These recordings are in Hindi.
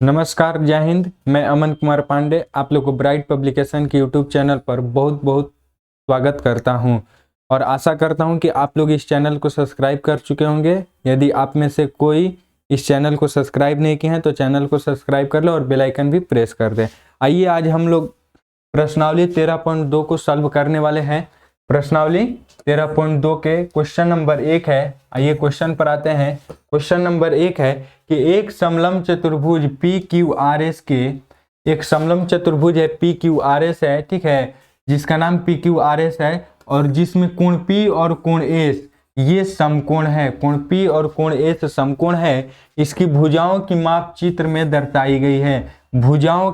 नमस्कार, जय हिंद। मैं अमन कुमार पांडे आप लोग को ब्राइट पब्लिकेशन के यूट्यूब चैनल पर बहुत बहुत स्वागत करता हूं और आशा करता हूं कि आप लोग इस चैनल को सब्सक्राइब कर चुके होंगे। यदि आप में से कोई इस चैनल को सब्सक्राइब नहीं किए हैं तो चैनल को सब्सक्राइब कर लो और बेल आइकन भी प्रेस कर दें। आइए आज हम लोग प्रश्नावली 13.2 को सॉल्व करने वाले हैं। प्रश्नावली 13.2 के क्वेश्चन नंबर 1 है। आइए क्वेश्चन पर आते हैं। क्वेश्चन नंबर 1 है कि एक समलंब चतुर्भुज पी क्यू आर एस के एक समलंब चतुर्भुज है पी क्यू आर एस है, ठीक है, जिसका नाम पी क्यू आर एस है और जिसमें कोण पी और कोण एस ये समकोण है। कोण पी और कोण एस समकोण है। इसकी भुजाओं की माप चित्र में दर्शाई गई है। भुजाओं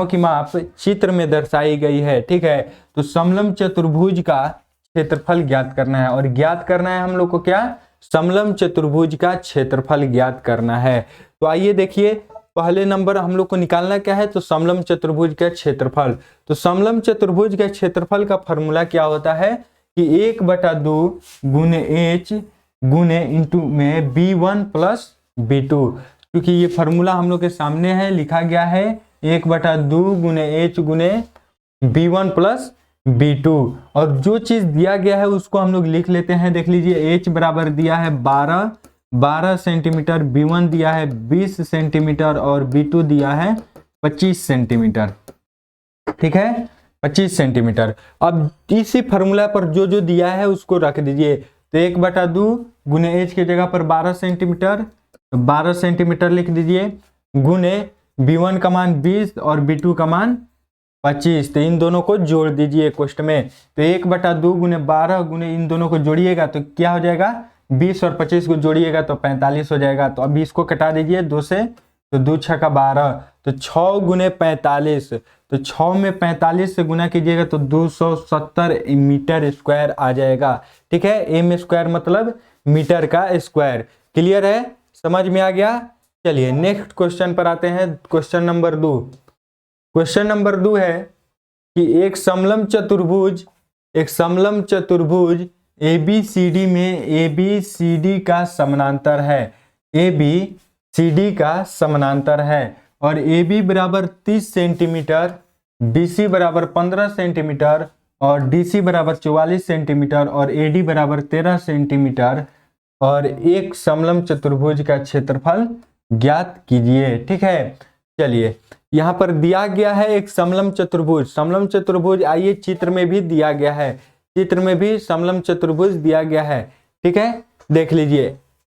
की माप चित्र में दर्शाई गई है, ठीक है। तो समलंब चतुर्भुज का क्षेत्रफल ज्ञात करना है और ज्ञात करना है हम लोग को क्या, समलंब चतुर्भुज का क्षेत्रफल ज्ञात करना है। तो आइए देखिए, पहले नंबर हम लोग को निकालना क्या है, तो समलंब चतुर्भुज का क्षेत्रफल। तो समलंब चतुर्भुज का क्षेत्रफल का फॉर्मूला क्या होता है कि 1/2 गुने एच गुने इंटू में B1 प्लस B2, क्योंकि ये फॉर्मूला हम लोग के सामने है, लिखा गया है 1/2 गुने एच गुने B1 प्लस B2। और जो चीज दिया गया है उसको हम लोग लिख लेते हैं। देख लीजिए, H बराबर दिया है 12 सेंटीमीटर, B1 दिया है 20 सेंटीमीटर और B2 दिया है 25 सेंटीमीटर, ठीक है, 25 सेंटीमीटर। अब इसी फॉर्मूला पर जो जो दिया है उसको रख दीजिए। तो 1/2 गुने एच की जगह पर 12 सेंटीमीटर, 12 सेंटीमीटर लिख दीजिए, गुने B1 का मान 20 और B2 का मान 25। तो इन दोनों को जोड़ दीजिए क्वेश्चन में। तो 1/2 गुने 12 गुने इन दोनों को जोड़िएगा तो क्या हो जाएगा, 20 और 25 को जोड़िएगा तो 45 हो जाएगा। तो अभी इसको कटा दीजिए 2 से, तो 2 6 का 12, तो 6 गुने 45, तो 6 में 45 से गुना कीजिएगा तो 270 मीटर स्क्वायर आ जाएगा, ठीक है। एम स्क्वायर मतलब मीटर का स्क्वायर। क्लियर है, समझ में आ गया। चलिए नेक्स्ट क्वेश्चन पर आते हैं। Question number 2। क्वेश्चन नंबर 2 है कि एक समलंब चतुर्भुज ABCD में ABCD का समानांतर है, ABCD का समानांतर है और AB बराबर 30 सेंटीमीटर, BC बराबर 15 सेंटीमीटर और DC बराबर 44 सेंटीमीटर और AD बराबर 13 सेंटीमीटर और एक समलंब चतुर्भुज का क्षेत्रफल ज्ञात कीजिए, ठीक है। चलिए यहाँ पर दिया गया है एक समलंब चतुर्भुज। आइए चित्र में भी दिया गया है, चित्र में भी समलंब चतुर्भुज दिया गया है, ठीक है। देख लीजिए,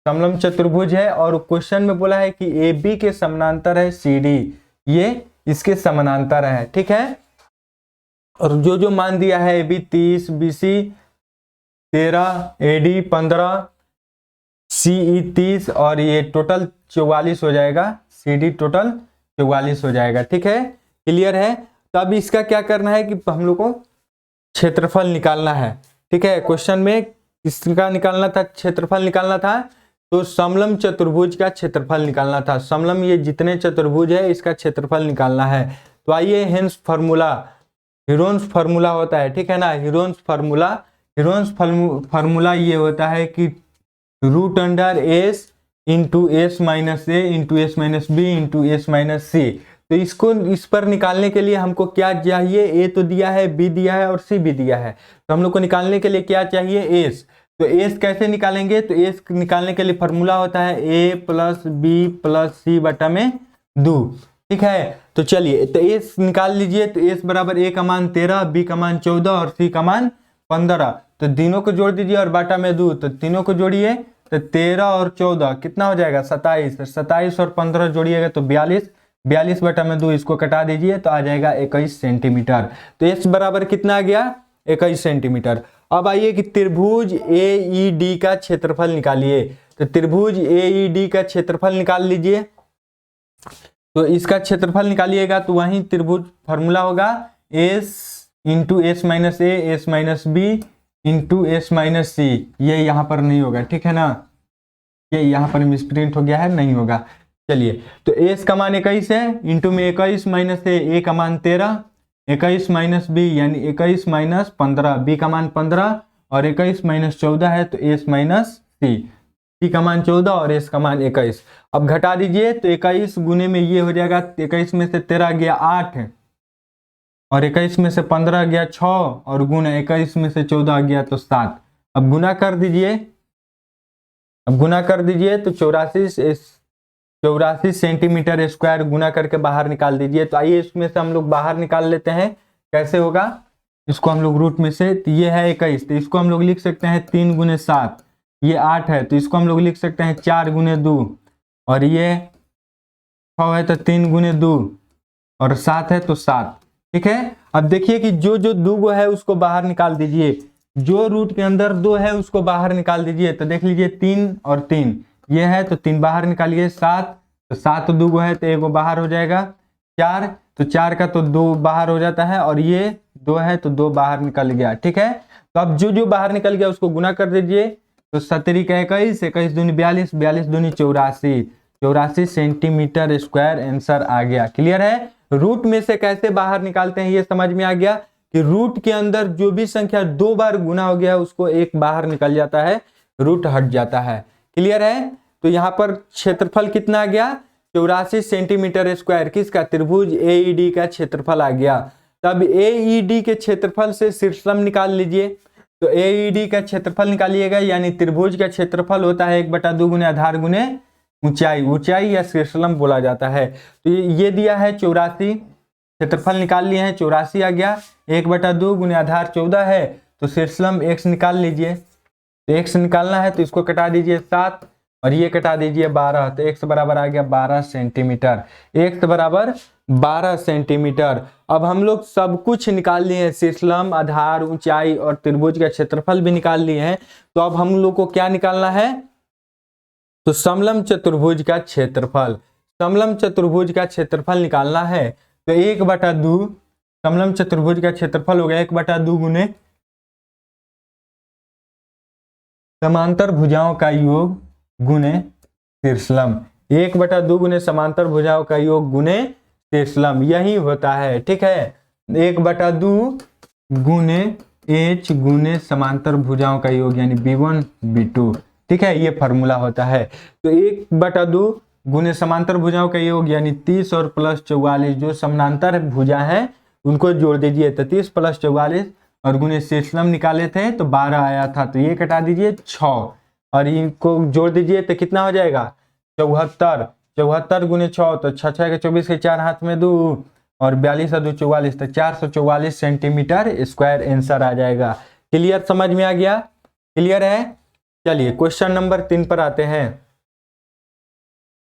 समलंब चतुर्भुज है और क्वेश्चन में बोला है कि AB के समानांतर है CD, ये इसके समानांतर है, ठीक है। और जो जो मान दिया है AB 30, BC 13, AD 15, CE 30 और ये टोटल 44 हो जाएगा, CD टोटल 44 हो जाएगा, ठीक है। क्लियर है। तो अब इसका क्या करना है कि हम लोग को क्षेत्रफल निकालना है, ठीक है। क्वेश्चन में इसका निकालना था, क्षेत्रफल निकालना था, तो समलंब चतुर्भुज का क्षेत्रफल निकालना था। समलंब ये जितने चतुर्भुज है इसका क्षेत्रफल निकालना है। तो आइए हेंस हीरोन्स फार्मूला होता है, ठीक है ना। हीरोन्स फार्मूला ये होता है कि √S into S minus A into S minus B into S minus C। तो इसको इस पर निकालने के लिए हमको क्या चाहिए, A तो दिया है, B दिया है और C भी दिया है। तो हम लोग को निकालने के लिए क्या चाहिए, S। तो S कैसे निकालेंगे, तो S निकालने के लिए फॉर्मूला होता है A plus B plus C बटा में 2, ठीक है। तो चलिए, तो S निकाल लीजिए। तो S बराबर A का मान 13, B का मान 14 और C का मान 15। तो तीनों को जोड़ दीजिए और बाटा में 2, तो तीनों को जोड़िए तो 13 और 14 कितना हो जाएगा, 27। 27 और 15 जोड़िएगा तो 42, 42 बटा में 2 इसको कटा दीजिए तो आ जाएगा 21 सेंटीमीटर। तो S बराबर कितना आ गया, 21 सेंटीमीटर। अब आइए कि त्रिभुज AED का क्षेत्रफल निकालिए। तो त्रिभुज AED का क्षेत्रफल निकाल लीजिए। तो इसका क्षेत्रफल निकालिएगा तो वही त्रिभुज फॉर्मूला होगा S into S minus A S minus B into S minus C। ये यहाँ पर नहीं होगा, ठीक है ना, ये यहाँ पर मिसप्रिंट हो गया है, नहीं होगा। चलिए, तो S का मान 21 है, इंटू में 21 माइनस A का मान 13, 21 माइनस B यानी 21 माइनस 15, B का मान 15 और 21 माइनस 14 है तो S माइनस C। सी का मान 14 और एस का मान 21। अब घटा दीजिए तो 21 गुने में ये हो जाएगा, 21 में से 13 गया 8 और 21 में से 15 गया 6 और गुना 21 में से 14 गया तो 7। अब गुना कर दीजिए, तो 84 सेंटीमीटर स्क्वायर गुना करके बाहर निकाल दीजिए। तो आइए इसमें से हम लोग बाहर निकाल लेते हैं, कैसे होगा। इसको हम लोग रूट में से, तो ये है 21, तो इसको हम लोग लिख सकते हैं 3 गुने 7, ये 8 है तो इसको हम लोग लिख सकते हैं 4 गुने 2 और ये 6 है तो 3 गुने 2 और 7 है तो 7। ठीक है, अब देखिए कि जो जो 2 है उसको बाहर निकाल दीजिए, जो रूट के अंदर 2 है उसको बाहर निकाल दीजिए। तो देख लीजिए 3 और 3 ये है तो 3 बाहर निकालिए, 7 तो 7 2 है तो 1 बाहर हो जाएगा, 4 तो 4 का तो 2 बाहर हो जाता है और ये 2 है तो 2 बाहर निकल गया। ठीक है, तो अब जो जो बाहर निकल गया उसको गुना कर दीजिए। तो 17 का 21, 21 दूनी 42, 42 दूनी 84, 84 सेंटीमीटर स्क्वायर आंसर आ गया। क्लियर है। रूट में से कैसे बाहर निकालते हैं ये समझ में आ गया कि रूट के अंदर जो भी संख्या 2 बार गुना हो गया उसको 1 बाहर निकल जाता है, रूट हट जाता है। क्लियर है। तो यहाँ पर क्षेत्रफल कितना आ गया, 84 सेंटीमीटर स्क्वायर, किसका, त्रिभुज एईडी का क्षेत्रफल आ गया। तब एईडी के क्षेत्रफल से शीर्षलंब निकाल लीजिए। तो एईडी का क्षेत्रफल निकालिएगा, यानी त्रिभुज का क्षेत्रफल होता है 1/2 गुने आधार गुने ऊंचाई, ऊंचाई या शीर्षलंब बोला जाता है। तो ये दिया है 84, क्षेत्रफल निकाल लिए हैं 84 आ गया, 1/2 गुने आधार 14 है तो शीर्षलंब x निकाल लीजिए। तो x निकालना है तो इसको कटा दीजिए 7 और ये कटा दीजिए 12, तो x बराबर आ गया 12 सेंटीमीटर, x बराबर 12 सेंटीमीटर। अब हम लोग सब कुछ निकाल लिए हैं, शीर्षलंब, आधार, ऊंचाई और त्रिभुज का क्षेत्रफल भी निकाल लिए हैं। तो अब हम लोग को क्या निकालना है, तो समलंब चतुर्भुज का क्षेत्रफल, समलंब चतुर्भुज का क्षेत्रफल निकालना है। तो 1/2 समलंब चतुर्भुज का क्षेत्रफल हो गया 1/2 गुने समांतर भुजाओं का योग गुने शीर्षलंब, 1/2 गुने समांतर भुजाओं का योग गुने शीर्षलंब, यही होता है। ठीक है, 1/2 गुने h गुने समांतर भुजाओं का योग यानी b1 b2। ठीक है, ये फार्मूला होता है। तो 1/2 गुने समांतर भुजाओं का योग यानी 30 और प्लस 44, जो समांतर भुजा है उनको जोड़ दीजिए। तो 30 प्लस 44 और गुने शीर्षलंब निकाले थे तो 12 आया था, तो ये कटा दीजिए 6 और इनको जोड़ दीजिए तो कितना हो जाएगा 74, 74 गुने 6 तो 6 6 के 24 के 4 हाथ में 2 और 42 और 2 44, तो 444 सेंटीमीटर स्क्वायर आंसर आ जाएगा। क्लियर, समझ में आ गया। क्लियर है। चलिए क्वेश्चन नंबर 3 पर आते हैं।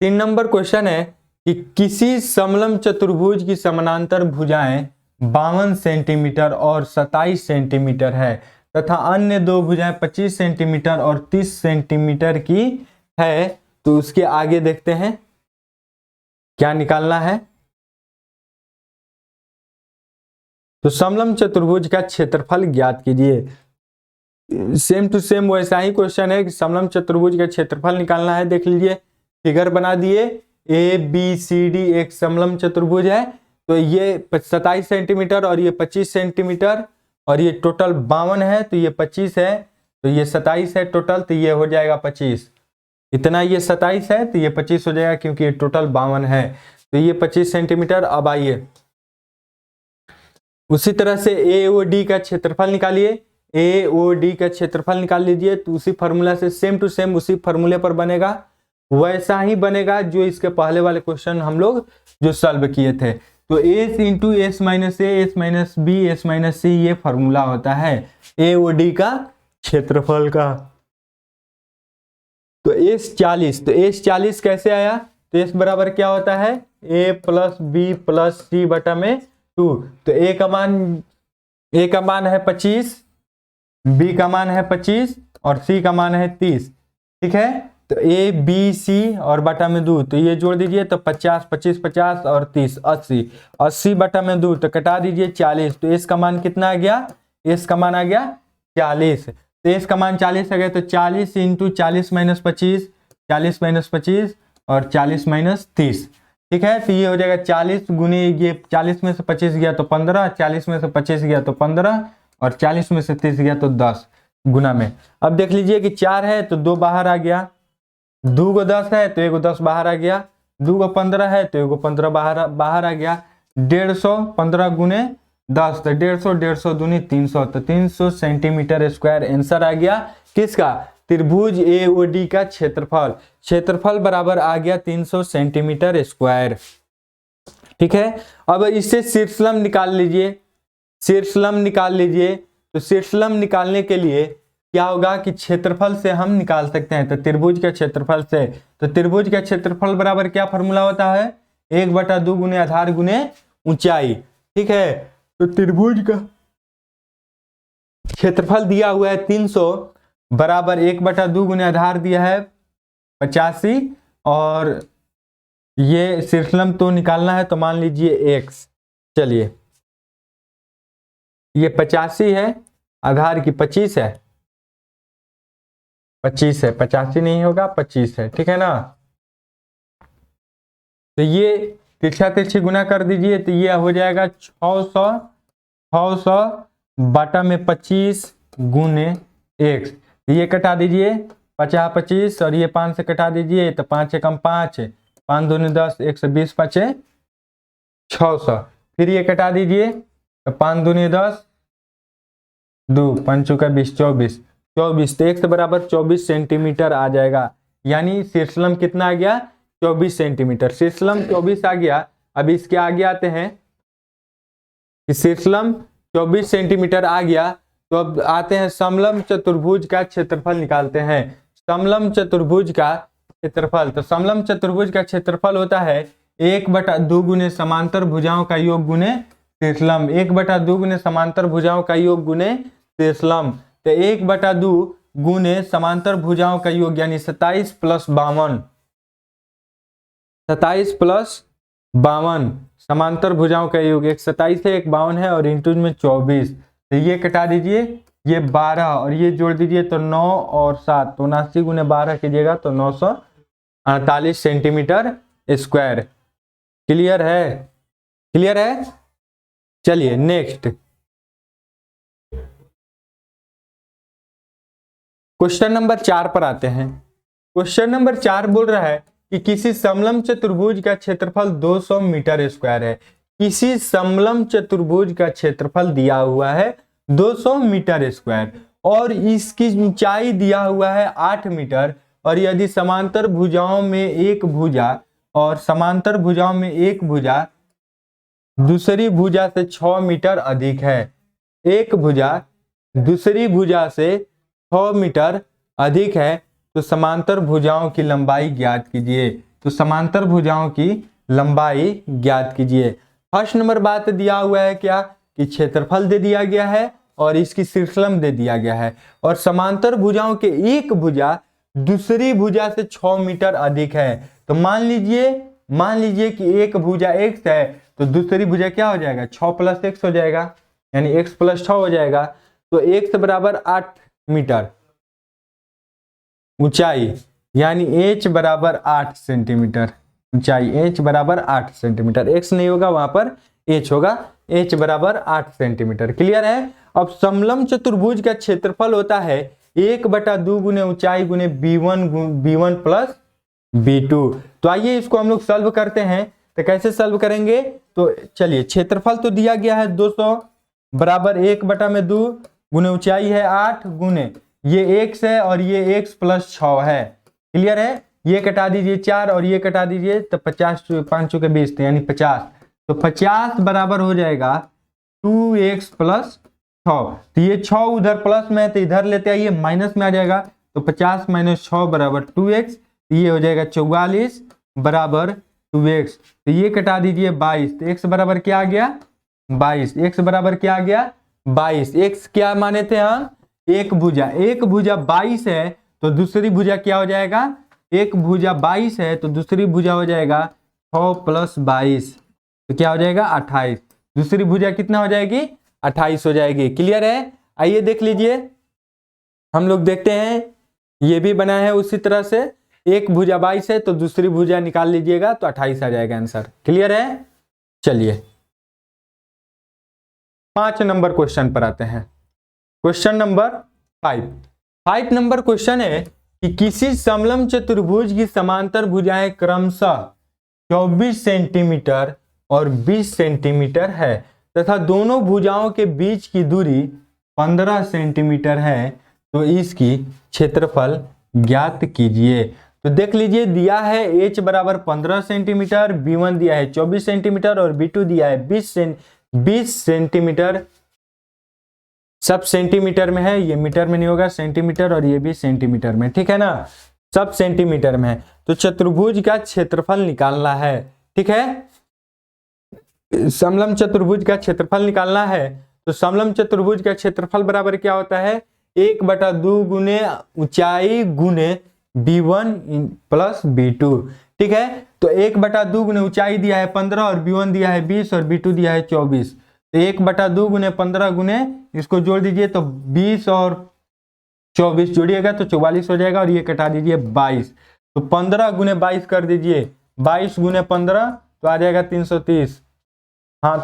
3 नंबर क्वेश्चन है कि किसी समलंब चतुर्भुज की समानांतर भुजाएं 52 सेंटीमीटर और 27 सेंटीमीटर है तथा अन्य 2 भुजाएं 25 सेंटीमीटर और 30 सेंटीमीटर की है। तो उसके आगे देखते हैं क्या निकालना है। तो समलंब चतुर्भुज का क्षेत्रफल ज्ञात कीजिए। सेम टू सेम वैसा ही क्वेश्चन है कि समलंब चतुर्भुज का क्षेत्रफल निकालना है। देख लीजिए, फिगर बना दिए, ए बी सी डी एक समलंब चतुर्भुज है। तो ये 27 सेंटीमीटर और ये 25 सेंटीमीटर और ये टोटल 52 है, तो ये 25 है, तो ये 27 है टोटल, तो ये हो जाएगा 25। इतना ये 27 है तो ये 25 हो जाएगा क्योंकि ये टोटल 52 है, तो ये 25 सेंटीमीटर। अब आइए उसी तरह से ए ओ डी का क्षेत्रफल निकालिए, ए ओ डी का क्षेत्रफल निकाल लीजिए। तो उसी फार्मूला से सेम टू सेम उसी फार्मूले पर बनेगा, वैसा ही बनेगा जो इसके पहले वाले क्वेश्चन हम लोग जो सॉल्व किए थे। तो s into s minus a s minus b s minus c ये फार्मूला होता है ए ओ डी का क्षेत्रफल का। तो एस 40, तो एस 40 कैसे आया, तो एस बराबर क्या होता है ए प्लस बी प्लस सी बटा में 2। तो ए का मान है 25, बी का मान है 25 और सी का मान है 30। ठीक है, तो ए बी सी और बटा में 2, तो ये जोड़ दीजिए तो 50 25 50 और 30 80, 80 बटा में 2 तो कटा दीजिए 40। तो एस का मान कितना आ गया, एस का मान आ गया 40। तो एस का मान 40 आ गया, तो 40 इंटू 40 माइनस 25, 40 माइनस 25 और 40 माइनस 30। ठीक है, तो ये हो जाएगा 40 गुने ये 40 में से 25 गया तो 15, 40 में से 25 गया तो 15 और 40 में से 30 गया तो 10 गुना में। अब देख लीजिए कि 4 है तो 2 बाहर आ गया, 2 को 10 है तो 1 को 10 बाहर आ गया, 2 को 15 है तो 1 को 15 बाहर आ गया, 150 15 गुने 10 तो 150, 150 दूनी 300 तो 300 सेंटीमीटर स्क्वायर आंसर आ गया किसका, त्रिभुज AOD का क्षेत्रफल। क्षेत्रफल बराबर आ गया 300 सेंटीमीटर स्क्वायर। ठीक है, अब इससे शीर्षलंब निकाल लीजिए, शीर्षलंब निकाल लीजिए। तो शीर्षलंब निकालने के लिए क्या होगा कि क्षेत्रफल से हम निकाल सकते हैं, तो त्रिभुज के क्षेत्रफल से, तो त्रिभुज का क्षेत्रफल बराबर क्या फॉर्मूला होता है, 1/2 गुने आधार गुने ऊंचाई। ठीक है, तो त्रिभुज का क्षेत्रफल दिया हुआ है 300 बराबर 1/2 गुने आधार दिया है 85, और ये शीर्षलंब तो निकालना है, तो मान लीजिए x। चलिए ये 85 है, आधार की 25 है, 25 है, 85 नहीं होगा 25 है, ठीक है ना। तो ये तिरछा तिरछी गुना कर दीजिए, तो ये हो जाएगा 600 बटा में 25 गुने x। ये कटा दीजिए 50 25 और ये 5 से कटा दीजिए, तो 5 एकम 5, 5 दूनी 10, 120 5 600। फिर ये कटा दीजिए, तो 5 दूनी 10, 2 5 चौका 20, 24 तो x बराबर 24 सेंटीमीटर आ जाएगा। यानी शीर्षलंब कितना आ गया, 24 सेंटीमीटर। शीर्षलंब 24 आ गया। अब इसके आगे आते हैं कि शीर्षलंब 24 सेंटीमीटर आ गया, तो अब आते हैं समलंब चतुर्भुज का क्षेत्रफल निकालते हैं। समलंब चतुर्भुज का क्षेत्रफल, तो समलंब चतुर्भुज का क्षेत्रफल होता है 1/2 गुने समांतर भुजाओं का योग गुने शीर्षलंब, 1/2 गुने समांतर भुजाओं का योग गुने शीर्षलंब। तो 1/2 गुने समांतर भुजाओं का योग यानी 27 + 52, 27 + 52 समांतर भुजाओं का योग, एक 27 है एक 52 है और इंटू में 24। तो ये कटा दीजिए, ये 12 और ये जोड़ दीजिए, तो 9 और 7 तो 79 गुने 12 कीजिएगा तो 948 सेंटीमीटर स्क्वायर। क्लियर है, क्लियर है। चलिए नेक्स्ट क्वेश्चन नंबर 4 पर आते हैं। क्वेश्चन नंबर 4 बोल रहा है कि किसी समलंब चतुर्भुज का क्षेत्रफल 200 मीटर स्क्वायर है। किसी समलंब चतुर्भुज का क्षेत्रफल दिया हुआ है 200 मीटर स्क्वायर और इसकी ऊंचाई दिया हुआ है 8 मीटर, और यदि समांतर भुजाओं में एक भुजा और समांतर भुजाओं में एक भुजा दूसरी भुजा से 6 मीटर अधिक है, एक भुजा दूसरी भुजा से 6 मीटर अधिक है, तो समांतर भुजाओं की लंबाई ज्ञात कीजिए। तो समांतर भुजाओं की लंबाई ज्ञात कीजिए। फर्स्ट नंबर बात दिया हुआ है क्या कि क्षेत्रफल दे दिया गया है और इसकी शीर्षलंब दे दिया गया है, और समांतर भुजाओं के एक भुजा दूसरी भुजा से 6 मीटर अधिक है। तो मान लीजिए कि एक भुजा x है, तो दूसरी भुजा क्या हो जाएगा, 6 + x हो जाएगा, यानी x + 6 हो जाएगा। तो x बराबर 8 मीटर ऊंचाई, यानी h बराबर 8 सेंटीमीटर ऊंचाई, h बराबर 8 सेंटीमीटर, x नहीं होगा वहां पर h होगा, h बराबर 8 सेंटीमीटर। क्लियर है। अब समलंब चतुर्भुज का क्षेत्रफल होता है 1/2 गुने ऊंचाई गुने b1 + b2। तो आइए इसको हम लोग सॉल्व करते हैं। तो कैसे सॉल्व करेंगे, तो चलिए क्षेत्रफल तो दिया गया है 200 बराबर 1/2 गुने ऊंचाई है 8 गुने ये x है और ये x + 6 है। क्लियर है। ये कटा दीजिए 4 और ये कटा दीजिए, तो 50 5 चौके 20 यानी 50। तो 50 बराबर हो जाएगा 2x + 6। तो ये 6 उधर प्लस में है तो इधर लेते आइए माइनस में आ जाएगा, तो 50 - 6 बराबर 2x। ये हो जाएगा 44 बराबर 2x। तो ये कटा दीजिए 22, तो x बराबर क्या आ गया 22। x बराबर क्या आ गया 22। x क्या माने थे हम, एक भुजा 22 है, तो दूसरी भुजा क्या हो जाएगा, एक भुजा 22 है तो दूसरी भुजा हो जाएगा 6 + 22, तो क्या हो जाएगा 28। दूसरी भुजा कितना हो जाएगी 28 हो जाएगी। क्लियर है। आइए देख लीजिए, हम लोग देखते हैं ये भी बना है उसी तरह से, एक भुजा 22 है तो दूसरी भुजा निकाल लीजिएगा तो 28 आ जाएगा आंसर। क्लियर है। चलिए 5 नंबर क्वेश्चन पर आते हैं। क्वेश्चन नंबर 5 नंबर क्वेश्चन है कि किसी समलंब चतुर्भुज की समांतर भुजाएं क्रमशः 24 सेंटीमीटर और 20 सेंटीमीटर है तथा दोनों भुजाओं के बीच की दूरी 15 सेंटीमीटर है, तो इसकी क्षेत्रफल ज्ञात कीजिए। तो देख लीजिए, दिया है h बराबर 15 सेंटीमीटर, b1 दिया है 24 सेंटीमीटर और b2 दिया है 20 सेंटीमीटर। सब सेंटीमीटर में है, ये मीटर में नहीं होगा, सेंटीमीटर, और ये भी सेंटीमीटर में, ठीक है ना, सब सेंटीमीटर में है। तो चतुर्भुज का क्षेत्रफल निकालना है, ठीक है, समलंब चतुर्भुज का क्षेत्रफल निकालना है। तो समलंब चतुर्भुज का क्षेत्रफल बराबर क्या होता है, 1/2 गुने ऊंचाई गुने b1 प्लस b2, ठीक है। तो 1/2 गुने ऊंचाई दिया है 15 और b1 दिया है 20 और b2 दिया है 24। तो 1/2 गुने 15 गुने इसको जोड़ दीजिए तो 20 और 24 जोड़िएगा तो 44 हो जाएगा, और ये कटा दीजिए 22। तो 15 गुने 22 कर दीजिए, 22 गुने 15 तो आ जाएगा 330। हाथ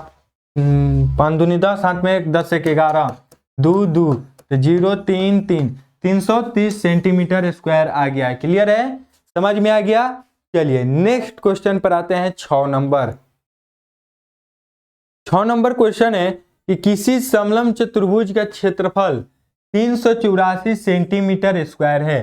5 दूनी 10, हाथ में 1, 10 1 11, 2 2 तो 0 3 3, 330 सेंटीमीटर स्क्वायर आ गया। क्लियर है, समझ में आ गया। चलिए नेक्स्ट क्वेश्चन पर आते हैं। 6 नंबर क्वेश्चन है कि किसी समलंब चतुर्भुज का क्षेत्रफल 384 सेंटीमीटर स्क्वायर है।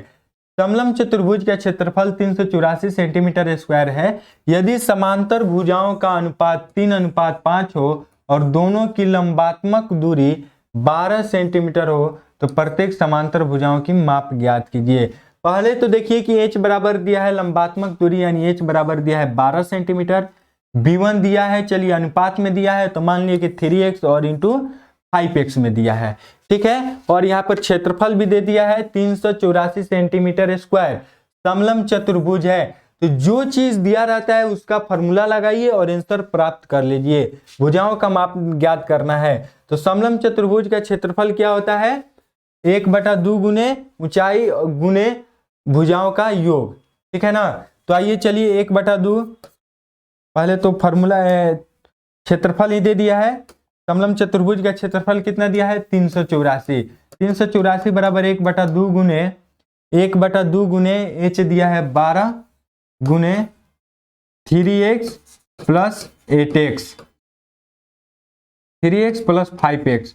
समलंब चतुर्भुज का क्षेत्रफल 384 सेंटीमीटर स्क्वायर है। यदि समांतर भुजाओं का अनुपात 3:5 हो और दोनों की लंबात्मक दूरी 12 सेंटीमीटर हो तो प्रत्येक समांतर भुजाओं की माप ज्ञात कीजिए। पहले तो देखिए कि h बराबर दिया है लंबात्मक दूरी यानी h बराबर दिया है 12 सेंटीमीटर, b1 दिया है, चलिए अनुपात में दिया है तो मान लिया कि 3x और इंटू 5x में दिया है, ठीक है। और यहाँ पर क्षेत्रफल भी दे दिया है 384 सेंटीमीटर स्क्वायर। समलंब चतुर्भुज है तो जो चीज दिया रहता है उसका फॉर्मूला लगाइए और आंसर प्राप्त कर लीजिए। भुजाओं का माप ज्ञात करना है तो समलंब चतुर्भुज का क्षेत्रफल क्या होता है, 1/2 गुने ऊंचाई गुने भुजाओं का योग, ठीक है ना। तो आइए चलिए 1/2, पहले तो फॉर्मूला क्षेत्रफल ही दे दिया है। समलंब चतुर्भुज का क्षेत्रफल कितना दिया है 384। 384 बराबर 1/2 गुने h दिया है 12 गुने 3x plus 8x, 3x plus 5x,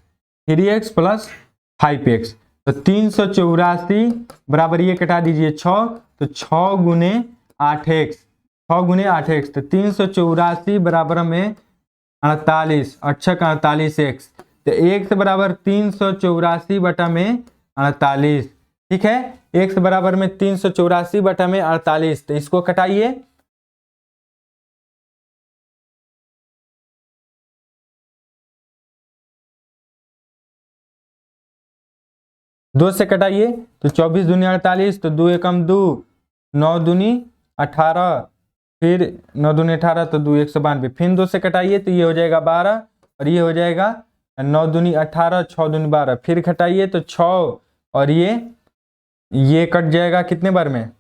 3x plus 5x। तो 384 बराबर ये कटा दीजिए 6, तो 6 गुने 8x, 6 गुने 8x। तो 384 बराबर में 48, 8 का 48x, तो x बराबर 384 बटा में 48, ठीक है। x बराबर में 384 बटा में 48, तो इसको कटाइए। दो से कटाइए तो 24 दूनी 48, तो 2 एकम 2, 9 दूनी 18, फिर 9 दूनी 18 तो 2 192, फिर 2 से कटाइए तो ये हो जाएगा 12 और ये हो जाएगा 9 दूनी 18, 6 दूनी 12, फिर घटाइए तो 6 और ये कट जाएगा कितने बार में,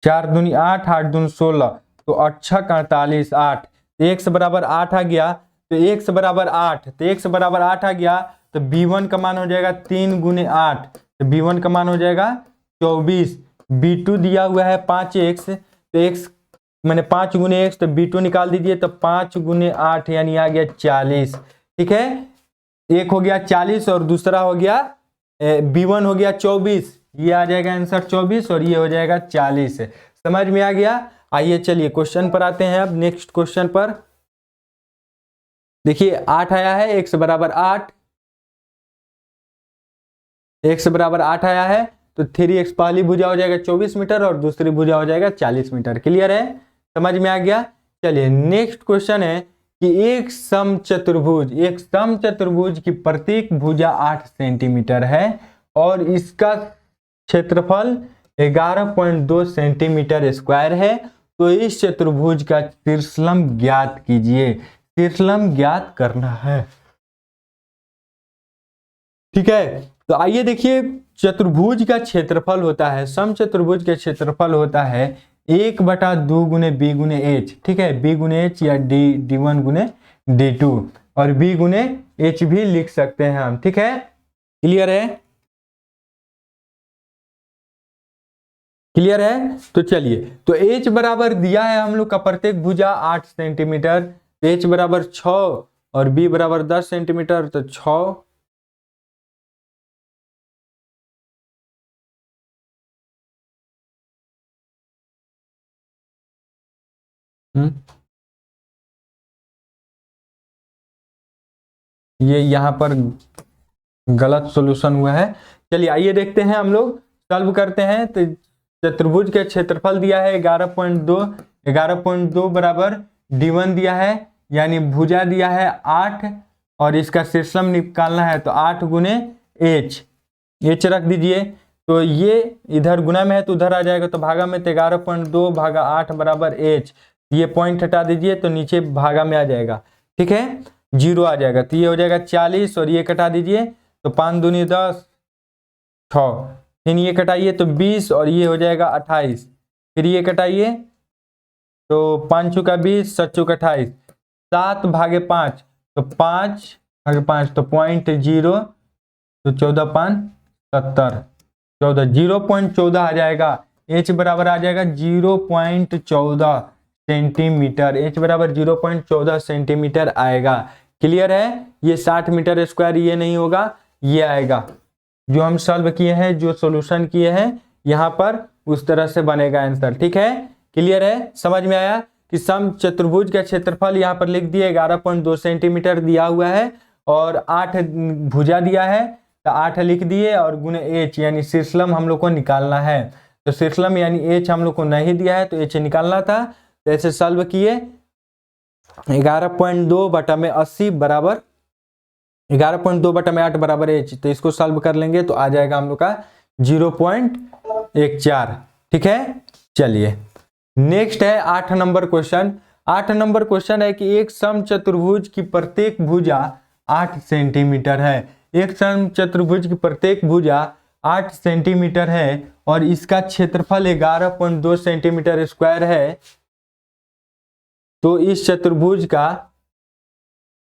4 दूनी 8, 8 दूनी 16, तो 8 का 48, 8, x बराबर 8 आ गया। तो x बराबर 8, तो x बराबर 8 आ गया तो b1 का मान हो जाएगा 3 गुने 8, तो b1 का मान हो जाएगा 24। b2 दिया हुआ है 5x, तो x मैंने 5 गुने x, तो b2 निकाल दीजिए तो 5 गुने 8 यानी आ गया 40, ठीक है। एक हो गया 40 और दूसरा हो गया b1 हो गया 24, ये आ जाएगा आंसर 24 और ये हो जाएगा 40। समझ में आ गया। आइए चलिए क्वेश्चन पर आते हैं। अब नेक्स्ट क्वेश्चन पर देखिए 8 आया है, x बराबर 8, x बराबर 8 आया है तो 3x पहली भुजा हो जाएगा 24 मीटर और दूसरी भुजा हो जाएगा 40 मीटर। क्लियर है, समझ में आ गया। चलिए नेक्स्ट क्वेश्चन है कि एक समचतुर्भुज की प्रत्येक भुजा 8 सेंटीमीटर है और इसका क्षेत्रफल 11.2 सेंटीमीटर स्क्वायर है। तो इस चतुर्भुज का शीर्षलंब ज्ञात कीजिए। शीर्षलंब ज्ञात करना है, ठीक है। तो आइए देखिए, चतुर्भुज का क्षेत्रफल होता है, समचतुर्भुज का क्षेत्रफल होता है 1/2 गुने b गुने h, ठीक है, b गुने h या d1 गुने d2 और b गुने h भी लिख सकते हैं हम, ठीक है। क्लियर है। क्लियर है? तो चलिए, तो एच बराबर दिया है हम लोग का प्रत्येक भुजा 8 सेंटीमीटर, एच बराबर 6 और बी बराबर 10 सेंटीमीटर, तो 6 ये यहाँ पर गलत सॉल्यूशन हुआ है। चलिए आइए देखते हैं, हम लोग सॉल्व करते हैं। तो चतुर्भुज का क्षेत्रफल दिया है 11.2, 11.2 बराबर d1 दिया है, यानी भुजा दिया है 8 और इसका शीर्षम निकालना है, तो 8 गुने एच रख दीजिए। तो ये इधर गुना में है तो उधर आ जाएगा, तो भागा में, तो 11.2 भागा 8 बराबर एच, ये पॉइंट हटा दीजिए तो नीचे भागा में आ जाएगा, ठीक है, 0 आ जाएगा। तो ये हो जाएगा 40 और ये कटा दीजिए, तो 5 दूनी 10, 6, फिर ये कटाइए तो 20 और ये हो जाएगा 28, फिर ये कटाइए तो 5 चौका 20, 7 चौका 28, 7 भागे 5, तो 5 भागे 5 तो 0.0, तो 14 5 70, 14, 0.14 आ जाएगा। एच बराबर आ जाएगा 0.14 सेंटीमीटर, एच बराबर 0.14 सेंटीमीटर आएगा। क्लियर है? ये 60 मीटर स्क्वायर ये नहीं होगा, ये आएगा। जो हम सॉल्व किए हैं, जो सॉल्यूशन किए हैं यहाँ पर, उस तरह से बनेगा आंसर, ठीक है? क्लियर है? समझ में आया कि सम चतुर्भुज का क्षेत्रफल यहाँ पर लिख दिए 11.2 सेंटीमीटर दिया हुआ है और 8 भुजा दिया है, तो 8 लिख दिए और गुने एच यानी शीर्षलम हम लोग को निकालना है। तो शीर्षलम यानी एच हम लोग को नहीं दिया है, तो एच निकालना था, तो ऐसे सॉल्व किए। 11.2 बटा में 80 बराबर 11.2 बटा में 8 बराबर एच, तो इसको सॉल्व कर लेंगे तो आ जाएगा हम लोग का 0.14, ठीक है? चलिए नेक्स्ट है 8 नंबर क्वेश्चन। 8 नंबर क्वेश्चन है कि एक सम चतुर्भुज की प्रत्येक भुजा 8 सेंटीमीटर है, एक सम चतुर्भुज की प्रत्येक भुजा 8 सेंटीमीटर है और इसका क्षेत्रफल 11.2 सेंटीमीटर स्क्वायर है। तो इस चतुर्भुज का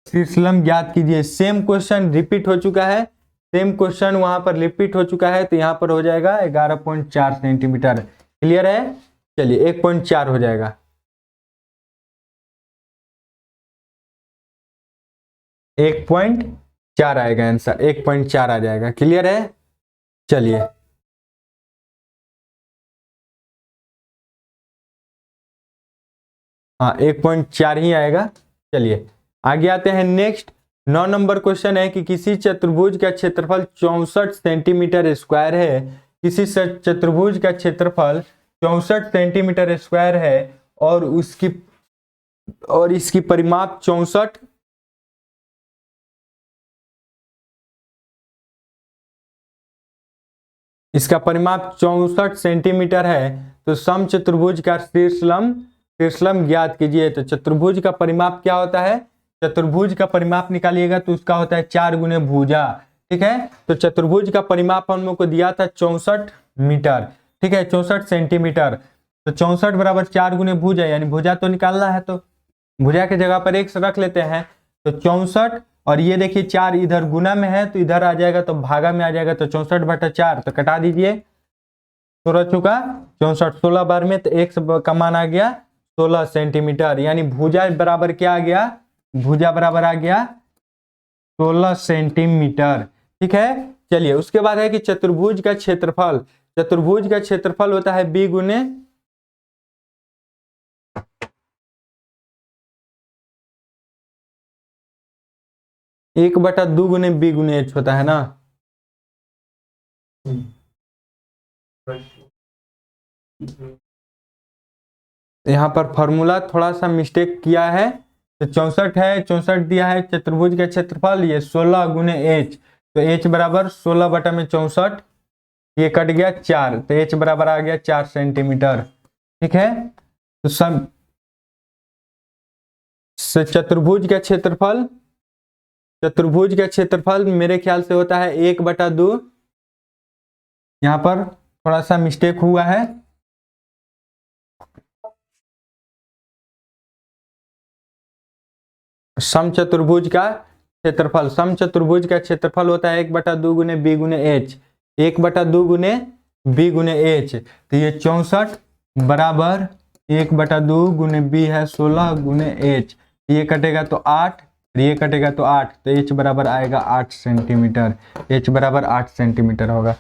शीर्षलम ज्ञात कीजिए। सेम क्वेश्चन रिपीट हो चुका है, सेम क्वेश्चन वहां पर रिपीट हो चुका है, तो यहां पर हो जाएगा 11.4 सेंटीमीटर। क्लियर है? चलिए 1.4 हो जाएगा, 1.4 आएगा आंसर, 1.4 आ जाएगा। क्लियर है? चलिए हाँ 1.4 ही आएगा। चलिए आगे आते हैं नेक्स्ट। 9 नंबर क्वेश्चन है कि किसी चतुर्भुज का क्षेत्रफल 64 सेंटीमीटर स्क्वायर है, किसी चतुर्भुज का क्षेत्रफल 64 सेंटीमीटर स्क्वायर है और इसकी परिमाप 64 इसका परिमाप 64 सेंटीमीटर है। तो सम चतुर्भुज का शीर्षलम ज्ञात कीजिए। तो चतुर्भुज का परिमाप क्या होता है? चतुर्भुज का परिमाप निकालिएगा तो उसका होता है 4 गुने भुजा, ठीक है? तो चतुर्भुज का परिमाप हम लोग को दिया था 64 मीटर, ठीक है, 64 सेंटीमीटर। तो 64 बराबर 4 गुने भुजा, यानी भुजा तो निकालना है, तो भुजा के जगह पर 1 रख लेते हैं। तो 64 और ये देखिए 4 इधर गुना में है तो इधर आ जाएगा, तो भागा में आ जाएगा, तो 64 बटा 4, तो कटा दीजिए, 16 चुका 64, 16 बार में, तो एक का मान आ गया 16 सेंटीमीटर, यानी भुजा बराबर क्या आ गया? भुजा बराबर आ गया 16 सेंटीमीटर, ठीक है? चलिए उसके बाद है कि चतुर्भुज का क्षेत्रफल, चतुर्भुज का क्षेत्रफल होता है बी गुने 1/2 गुने बी गुने एच होता है ना। यहाँ पर फॉर्मूला थोड़ा सा मिस्टेक किया है, तो 64 है, 64 दिया है चतुर्भुज का क्षेत्रफल, ये 16 गुने एच, तो एच बराबर 16 बटा में 64, ये कट गया 4, तो एच बराबर आ गया 4 सेंटीमीटर, ठीक है? तो चतुर्भुज का क्षेत्रफल मेरे ख्याल से होता है 1/2, यहाँ पर थोड़ा सा मिस्टेक हुआ है। समचतुर्भुज का क्षेत्रफल होता है 1/2 गुने बी गुने एच, 1/2 गुने बी गुने एच, तो ये 64 बराबर 1/2 गुने बी है 16 गुने एच, ये कटेगा तो 8, ये कटेगा तो 8, तो एच बराबर आएगा 8 सेंटीमीटर, एच बराबर 8 सेंटीमीटर होगा।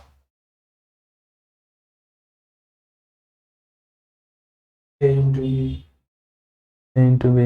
A into B